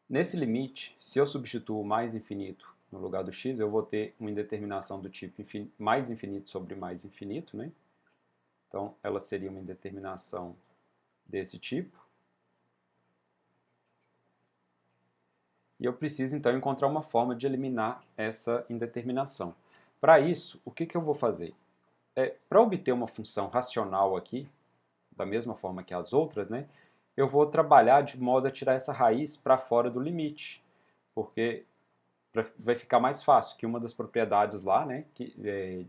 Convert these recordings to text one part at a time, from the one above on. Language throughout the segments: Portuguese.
Nesse limite, se eu substituo o mais infinito no lugar do x, eu vou ter uma indeterminação do tipo mais infinito sobre mais infinito, né? Então, ela seria uma indeterminação desse tipo. E eu preciso, então, encontrar uma forma de eliminar essa indeterminação. Para isso, o que eu vou fazer? Para obter uma função racional aqui, da mesma forma que as outras, né, eu vou trabalhar de modo a tirar essa raiz para fora do limite, porque vai ficar mais fácil, que uma das propriedades lá, né,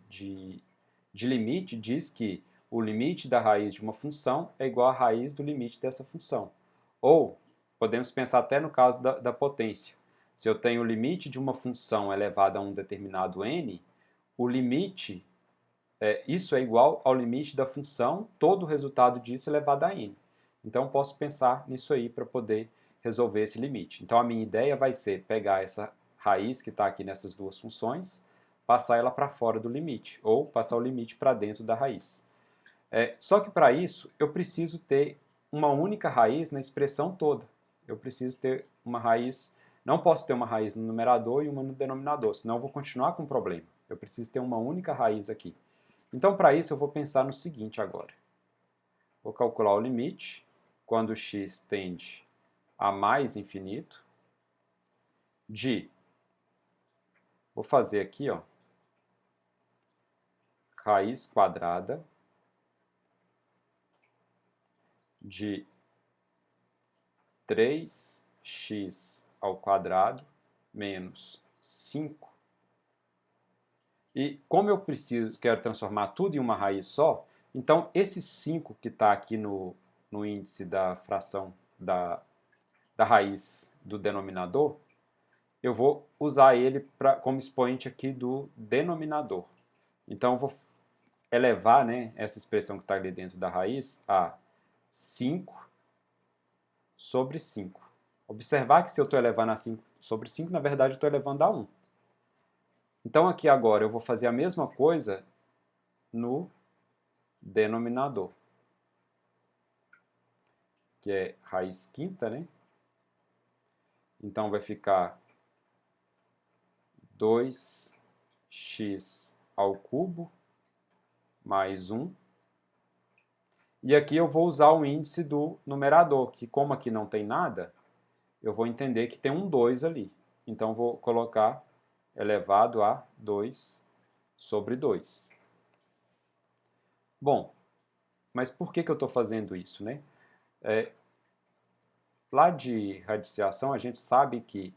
de limite diz que o limite da raiz de uma função é igual à raiz do limite dessa função. Ou, podemos pensar até no caso da potência. Se eu tenho o limite de uma função elevada a um determinado n, o limite, isso é igual ao limite da função, todo o resultado disso elevado a n. Então, eu posso pensar nisso aí para poder resolver esse limite. Então, a minha ideia vai ser pegar essa raiz que está aqui nessas duas funções, passar ela para fora do limite, ou passar o limite para dentro da raiz. Só que para isso, eu preciso ter uma única raiz na expressão toda. Eu preciso ter uma raiz, não posso ter uma raiz no numerador e uma no denominador, senão eu vou continuar com o problema. Eu preciso ter uma única raiz aqui. Então, para isso, eu vou pensar no seguinte agora. Vou calcular o limite, quando x tende a mais infinito, de, vou fazer aqui, ó, raiz quadrada de 3x ao quadrado menos 5. E como eu quero transformar tudo em uma raiz só, então esse 5 que está aqui no índice da fração da raiz do denominador, eu vou usar ele como expoente aqui do denominador. Então eu vou elevar, né, essa expressão que está ali dentro da raiz a 5 sobre 5. Observar que se eu estou elevando a 5 sobre 5, na verdade eu estou elevando a 1. Então aqui agora eu vou fazer a mesma coisa no denominador, que é raiz quinta, né? Então vai ficar 2x ao cubo mais 1. E aqui eu vou usar o índice do numerador, que como aqui não tem nada, eu vou entender que tem um 2 ali. Então vou colocar elevado a 2 sobre 2. Bom, mas por que eu estou fazendo isso, né? Lá de radiciação a gente sabe que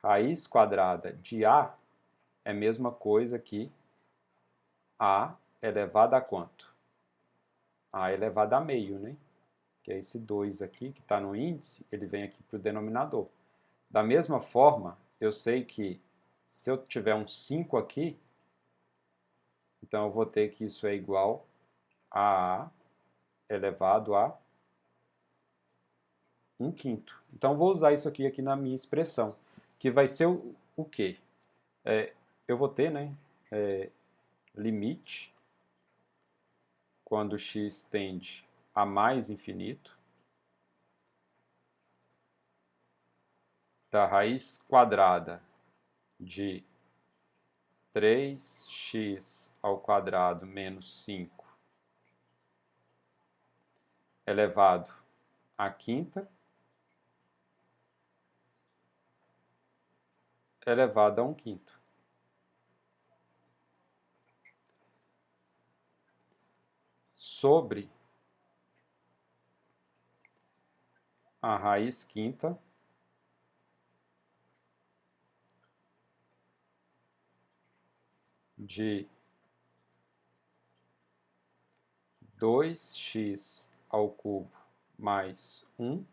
raiz quadrada de A é a mesma coisa que A elevado a quanto? A elevado a meio, né? Que é esse 2 aqui, que está no índice, ele vem aqui para o denominador. Da mesma forma, eu sei que se eu tiver um 5 aqui, então eu vou ter que isso é igual a A elevado a 1 quinto. Então, vou usar isso aqui na minha expressão, que vai ser o quê? Eu vou ter, né, limite, quando x tende a mais infinito, da raiz quadrada de 3x ao quadrado menos 5 elevado à quinta elevado a 1 quinto. Sobre a raiz quinta de 2x ao cubo mais 1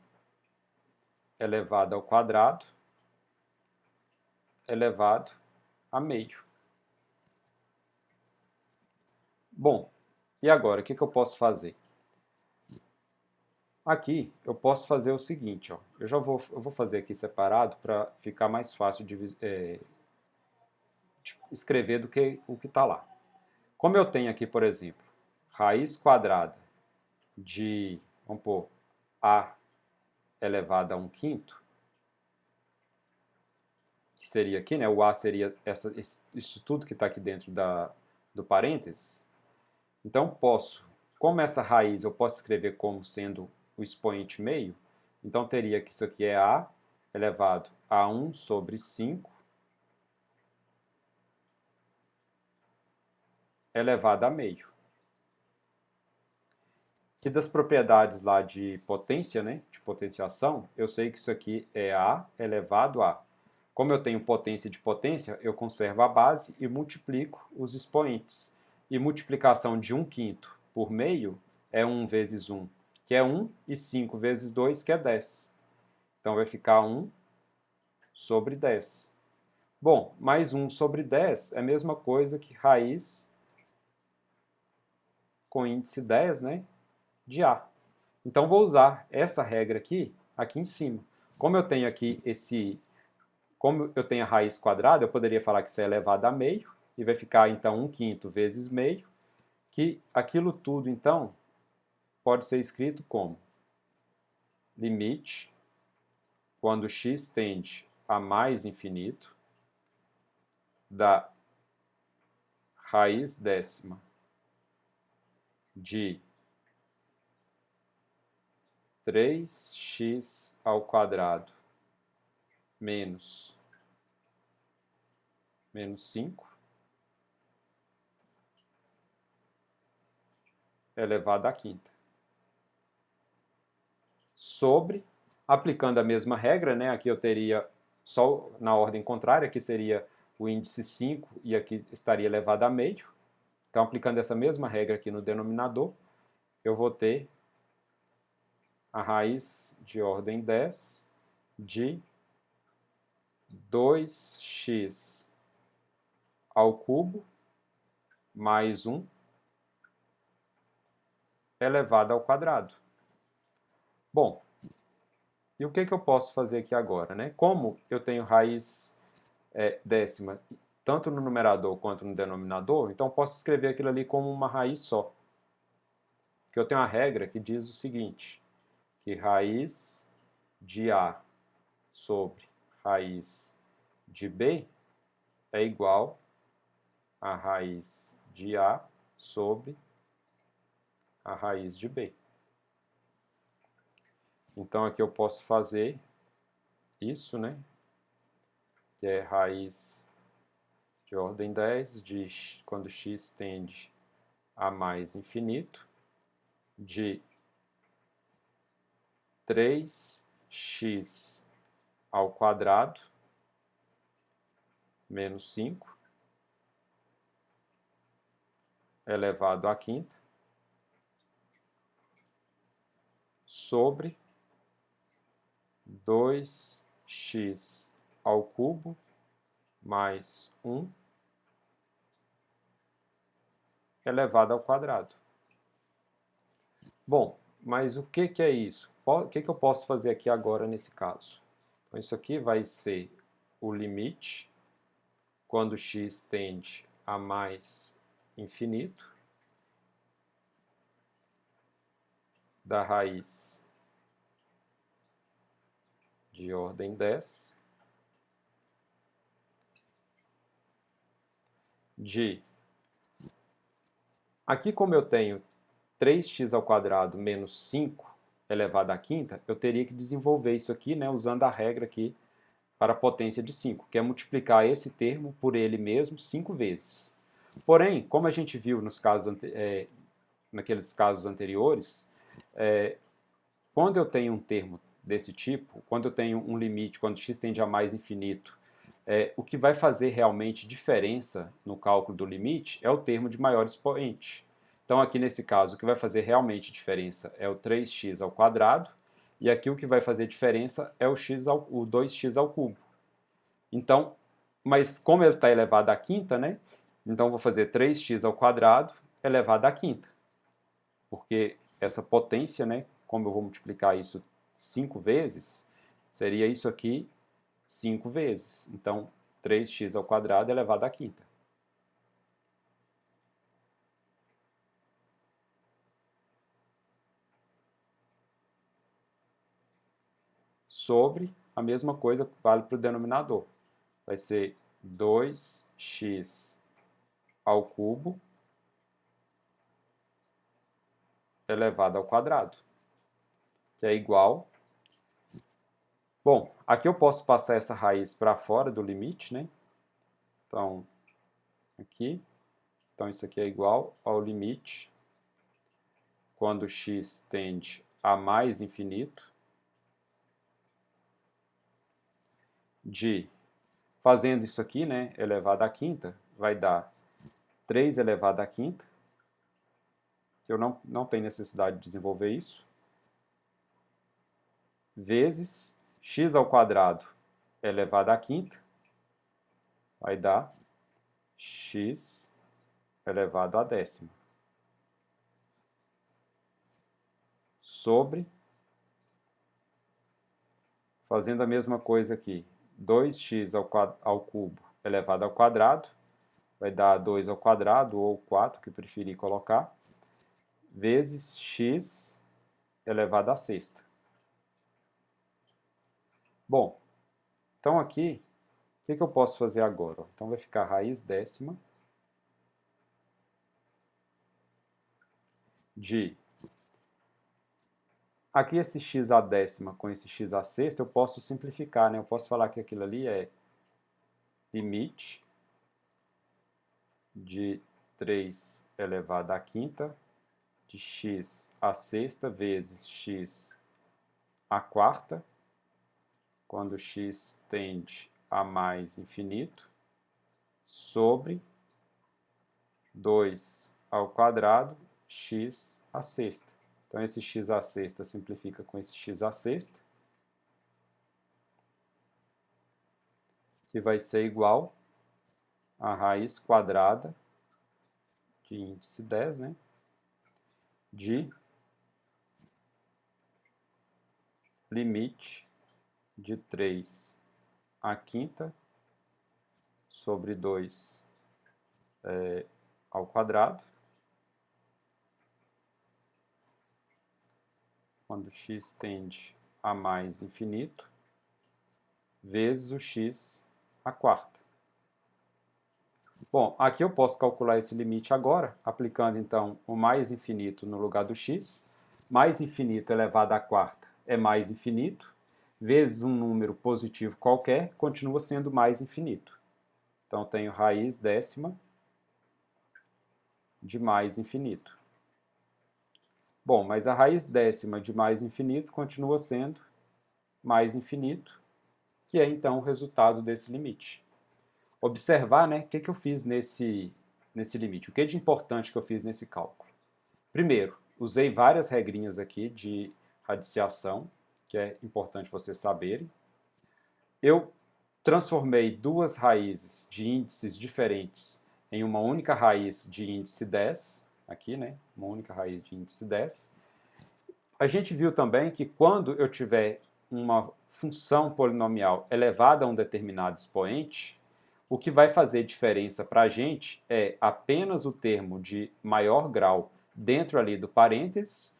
elevado ao quadrado elevado a meio. Bom, e agora, o que eu posso fazer? Aqui eu posso fazer o seguinte, ó, eu vou fazer aqui separado para ficar mais fácil de escrever do que o que está lá. Como eu tenho aqui, por exemplo, raiz quadrada de, vamos pôr, A elevado a 1 quinto, seria aqui, né? O A seria isso tudo que está aqui dentro do parênteses. Então, como essa raiz eu posso escrever como sendo o expoente meio, então teria que isso aqui é A elevado a 1 sobre 5 elevado a meio. E das propriedades lá de potência, né, de potenciação, eu sei que isso aqui é A elevado a. Como eu tenho potência de potência, eu conservo a base e multiplico os expoentes. E multiplicação de 1/5 por meio é 1 vezes 1, que é 1, e 5 vezes 2, que é 10. Então vai ficar 1 sobre 10. Bom, mais 1 sobre 10 é a mesma coisa que raiz com índice 10, né, de A. Então vou usar essa regra aqui em cima. Como eu tenho aqui como eu tenho a raiz quadrada, eu poderia falar que isso é elevado a meio, e vai ficar então 1/5 vezes meio, que aquilo tudo então pode ser escrito como limite, quando x tende a mais infinito, da raiz décima de 3x ao quadrado menos 5 elevado à quinta. Sobre, aplicando a mesma regra, né, aqui eu teria só na ordem contrária, aqui seria o índice 5 e aqui estaria elevado a meio. Então, aplicando essa mesma regra aqui no denominador, eu vou ter a raiz de ordem 10 de 2x ao cubo mais 1 elevado ao quadrado. Bom, e o que eu posso fazer aqui agora, né? Como eu tenho raiz décima tanto no numerador quanto no denominador, então eu posso escrever aquilo ali como uma raiz só. Porque eu tenho uma regra que diz o seguinte, que raiz de A sobre raiz de B é igual a raiz de A sobre a raiz de B. Então aqui eu posso fazer isso, né? Que é raiz de ordem 10, quando x tende a mais infinito, de 3x ao quadrado menos 5 elevado à quinta sobre 2x ao cubo mais 1 elevado ao quadrado. Bom, mas o que é isso? O que eu posso fazer aqui agora nesse caso? Então, isso aqui vai ser o limite quando x tende a mais infinito da raiz de ordem 10 de... Aqui, como eu tenho 3x ao quadrado menos 5 elevado à quinta, eu teria que desenvolver isso aqui, né, usando a regra aqui para a potência de 5, que é multiplicar esse termo por ele mesmo 5 vezes. Porém, como a gente viu naqueles casos anteriores, quando eu tenho um termo desse tipo, quando eu tenho um limite, quando x tende a mais infinito, o que vai fazer realmente diferença no cálculo do limite é o termo de maior expoente. Então, aqui nesse caso, o que vai fazer realmente diferença é o 3x ao quadrado, e aqui o que vai fazer diferença é o 2x ao cubo. Então, mas como ele está elevado à quinta, né? Então, vou fazer 3x ao quadrado elevado à quinta. Porque essa potência, né? Como eu vou multiplicar isso 5 vezes, seria isso aqui 5 vezes. Então, 3x ao quadrado elevado à quinta. Sobre a mesma coisa vale para o denominador. vai ser 2x ao cubo elevado ao quadrado, que é igual... Bom, aqui eu posso passar essa raiz para fora do limite, né? Então, aqui. Então, isso aqui é igual ao limite quando x tende a mais infinito de, fazendo isso aqui, né, elevado à quinta, vai dar 3 elevado à quinta. Eu não tenho necessidade de desenvolver isso. Vezes x ao quadrado elevado à quinta, vai dar x elevado à décima. Sobre, fazendo a mesma coisa aqui, 2x ao cubo elevado ao quadrado, vai dar 2 ao quadrado, ou 4, que preferir colocar, vezes x elevado à sexta. Bom, então aqui, o que eu posso fazer agora? Então vai ficar raiz décima de... Aqui esse x à décima com esse x à sexta eu posso simplificar, né? Eu posso falar que aquilo ali é limite de 3 elevado à quinta de x à sexta vezes x à quarta, quando x tende a mais infinito, sobre 2 ao quadrado x à sexta. Então, esse x à sexta simplifica com esse x à sexta, que vai ser igual a raiz quadrada de índice 10, né, de limite de 3 à quinta sobre 2 ao quadrado, quando x tende a mais infinito, vezes o x à quarta. Bom, aqui eu posso calcular esse limite agora, aplicando então o mais infinito no lugar do x. Mais infinito elevado à quarta é mais infinito, vezes um número positivo qualquer, continua sendo mais infinito. Então, eu tenho raiz décima de mais infinito. Bom, mas a raiz décima de mais infinito continua sendo mais infinito, que é então o resultado desse limite. Observar, né, o que eu fiz nesse limite, o que de importante que eu fiz nesse cálculo. Primeiro, usei várias regrinhas aqui de radiciação, que é importante vocês saberem. Eu transformei duas raízes de índices diferentes em uma única raiz de índice 10, aqui, né, uma única raiz de índice 10. A gente viu também que quando eu tiver uma função polinomial elevada a um determinado expoente, o que vai fazer diferença para a gente é apenas o termo de maior grau dentro ali do parênteses,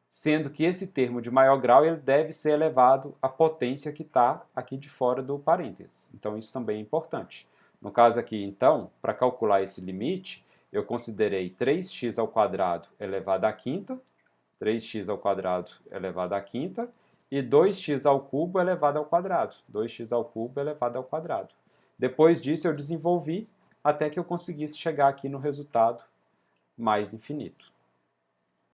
sendo que esse termo de maior grau ele deve ser elevado à potência que está aqui de fora do parênteses. Então, isso também é importante. No caso aqui, então, para calcular esse limite, eu considerei 3x ao quadrado elevado à quinta, 3x ao quadrado elevado à quinta, e 2x ao cubo elevado ao quadrado, 2x ao cubo elevado ao quadrado. Depois disso, eu desenvolvi até que eu conseguisse chegar aqui no resultado mais infinito.